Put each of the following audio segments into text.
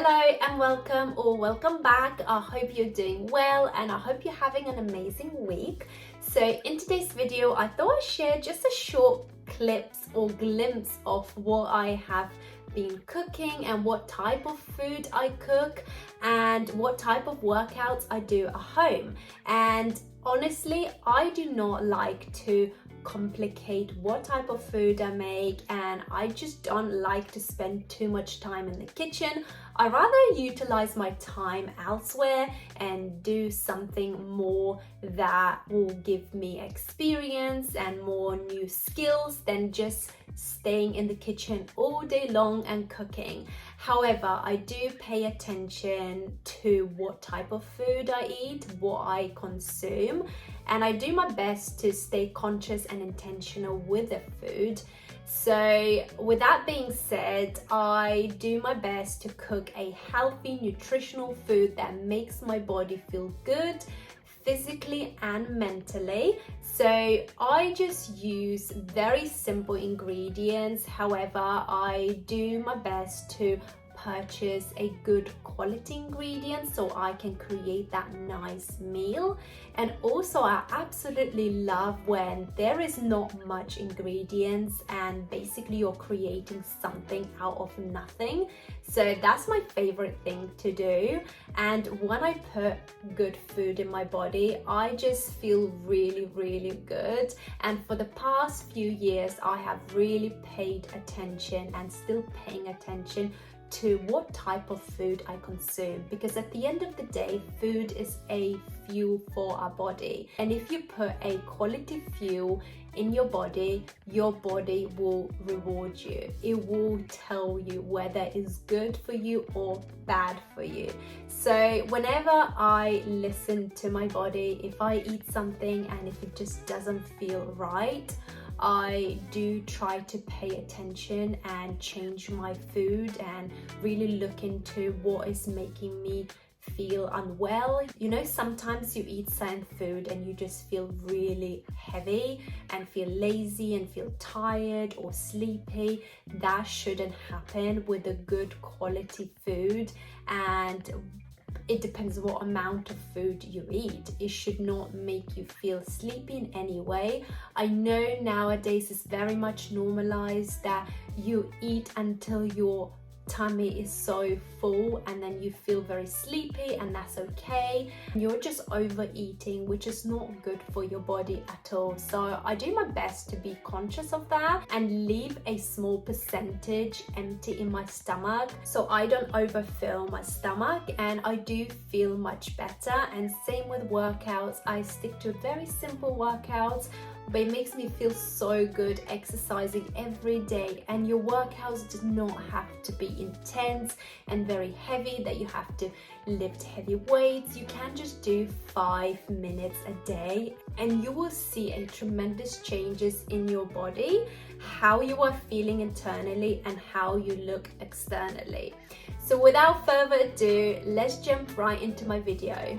Hello and welcome or welcome back. I hope you're doing well and I hope you're having an amazing week. So in today's video, I thought I'd share just a short clips or glimpse of what I have been cooking and what type of food I cook and what type of workouts I do at home. And honestly, I do not like to complicate what type of food I make, and I just don't like to spend too much time in the kitchen. I rather utilize my time elsewhere and do something more that will give me experience and more new skills than just staying in the kitchen all day long and cooking. However, I do pay attention to what type of food I eat, what I consume, and I do my best to stay conscious and intentional with the food. So with that being said, I do my best to cook a healthy, nutritional food that makes my body feel good physically and mentally. So I just use very simple ingredients. However, I do my best to purchase a good quality ingredient so I can create that nice meal. And also I absolutely love when there is not much ingredients and basically you're creating something out of nothing. So that's my favorite thing to do. And when I put good food in my body, I just feel really, really good. And for the past few years, I have really paid attention and still paying attention to what type of food I consume, because at the end of the day, food is a fuel for our body, and if you put a quality fuel in your body will reward you. It will tell you whether it's good for you or bad for you. So whenever I listen to my body, if I eat something and if it just doesn't feel right, I do try to pay attention and change my food and really look into what is making me feel unwell. You know, sometimes you eat certain food and you just feel really heavy and feel lazy and feel tired or sleepy. That shouldn't happen with a good quality food, and it depends what amount of food you eat. It should not make you feel sleepy in any way. I know nowadays it's very much normalized that you eat until your tummy is so full and then you feel very sleepy, and that's okay. You're just overeating, which is not good for your body at all. So I do my best to be conscious of that and leave a small percentage empty in my stomach so I don't overfill my stomach, and I do feel much better. And same with workouts, I stick to very simple workouts, but it makes me feel so good exercising every day. And your workouts do not have to be intense and very heavy that you have to lift heavy weights. You can just do 5 minutes a day and you will see a tremendous changes in your body, how you are feeling internally and how you look externally. So without further ado, let's jump right into my video.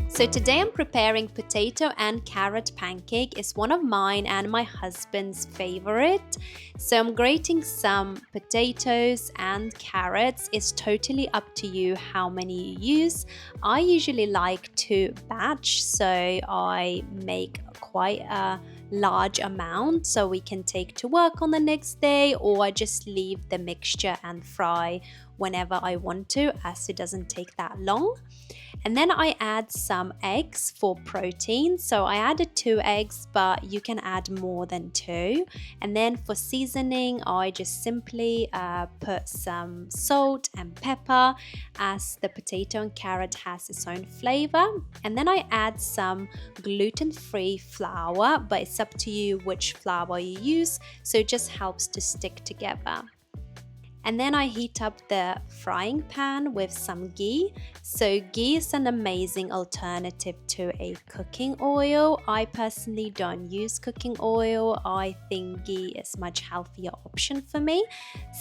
So today I'm preparing potato and carrot pancake. It's one of mine and my husband's favorite. So I'm grating some potatoes and carrots. It's totally up to you how many you use. I usually like to batch, so I make quite a large amount so we can take to work on the next day, or I just leave the mixture and fry whenever I want to, as it doesn't take that long. And then I add some eggs for protein. So I added 2 eggs, but you can add more than 2. And then for seasoning, I just simply put some salt and pepper, as the potato and carrot has its own flavor. And then I add some gluten-free flour, but it's up to you which flour you use, so it just helps to stick together. And then I heat up the frying pan with some ghee. So ghee is an amazing alternative to a cooking oil. I personally don't use cooking oil. I think ghee is much healthier option for me.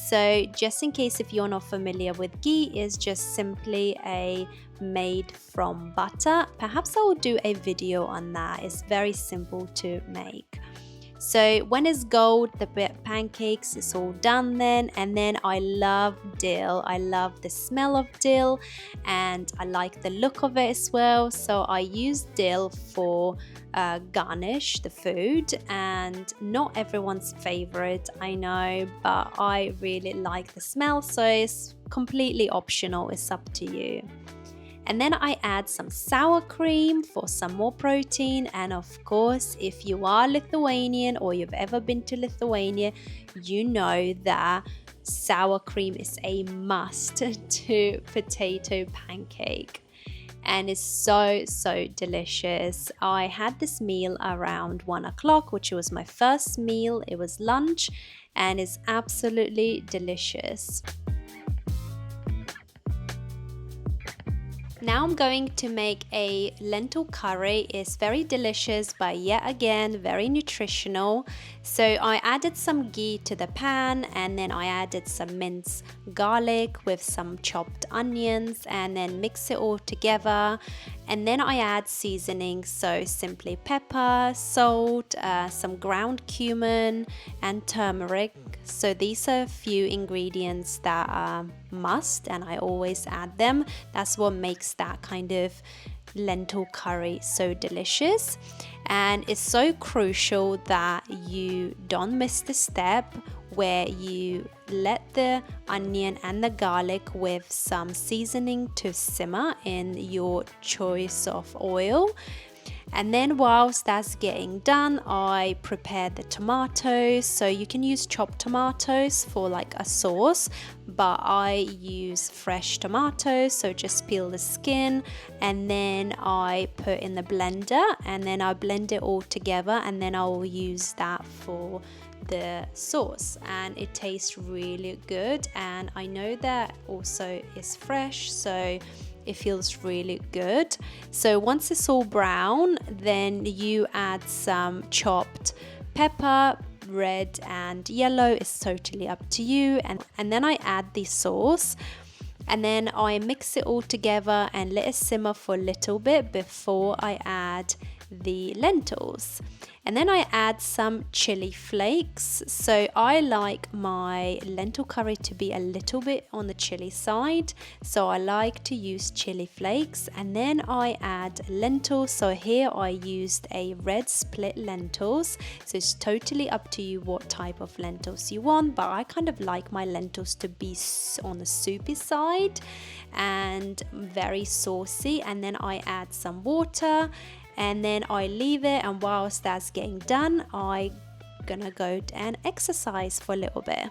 So just in case if you're not familiar with ghee, is just simply a made from butter. Perhaps I will do a video on that. It's very simple to make. So when it's gold, the pancakes is all done then. And then I love dill. I love the smell of dill and I like the look of it as well. So I use dill for garnish the food, and not everyone's favorite, I know, but I really like the smell, so it's completely optional, it's up to you. And then I add some sour cream for some more protein. And of course, if you are Lithuanian or you've ever been to Lithuania, you know that sour cream is a must to potato pancake. And it's so delicious. I had this meal around 1 o'clock, which was my first meal. It was lunch and it's absolutely delicious. Now I'm going to make a lentil curry. It's very delicious, but yet again very nutritional. So I added some ghee to the pan, and then I added some minced garlic with some chopped onions, and then mix it all together. And then I add seasonings, so simply pepper, salt, some ground cumin and turmeric. So these are a few ingredients that are must, and I always add them. That's what makes that kind of lentil curry so delicious. And it's so crucial that you don't miss the step where you let the onion and the garlic with some seasoning to simmer in your choice of oil. And then whilst that's getting done, I prepare the tomatoes. So you can use chopped tomatoes for like a sauce, but I use fresh tomatoes, so just peel the skin and then I put in the blender and then I blend it all together, and then I'll use that for the sauce, and it tastes really good. And I know that also is fresh, so it feels really good. So once it's all brown, then you add some chopped pepper, red and yellow, is totally up to you. And then I add the sauce, and then I mix it all together and let it simmer for a little bit before I add the lentils. And then I add some chili flakes. So I like my lentil curry to be a little bit on the chili side, so I like to use chili flakes. And then I add lentils. So here I used a red split lentils, so it's totally up to you what type of lentils you want, but I kind of like my lentils to be on the soupy side and very saucy. And then I add some water, and then I leave it, and whilst that's getting done, I'm gonna go and exercise for a little bit.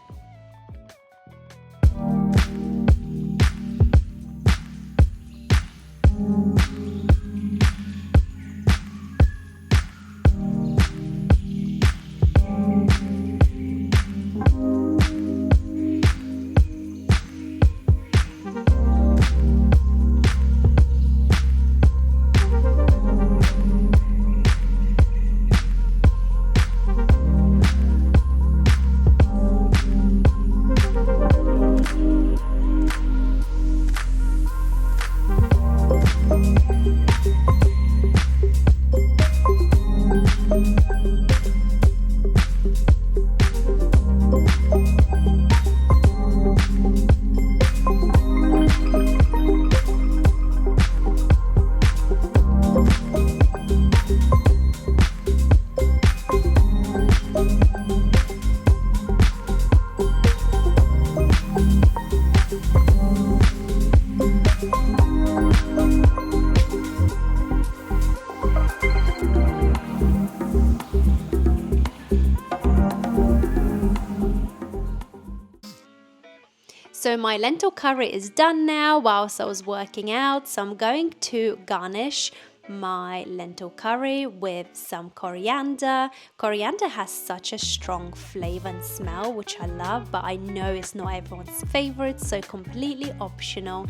So my lentil curry is done now whilst I was working out. So I'm going to garnish my lentil curry with some coriander. Coriander has such a strong flavor and smell, which I love, but I know it's not everyone's favorite, so completely optional,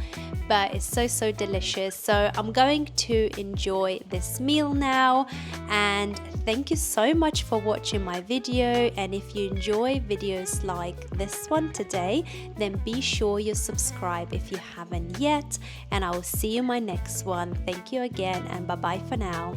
but it's so delicious. So I'm going to enjoy this meal now, and thank you so much for watching my video. And if you enjoy videos like this one today, then be sure you subscribe if you haven't yet, and I will see you in my next one. Thank you again, and bye bye for now.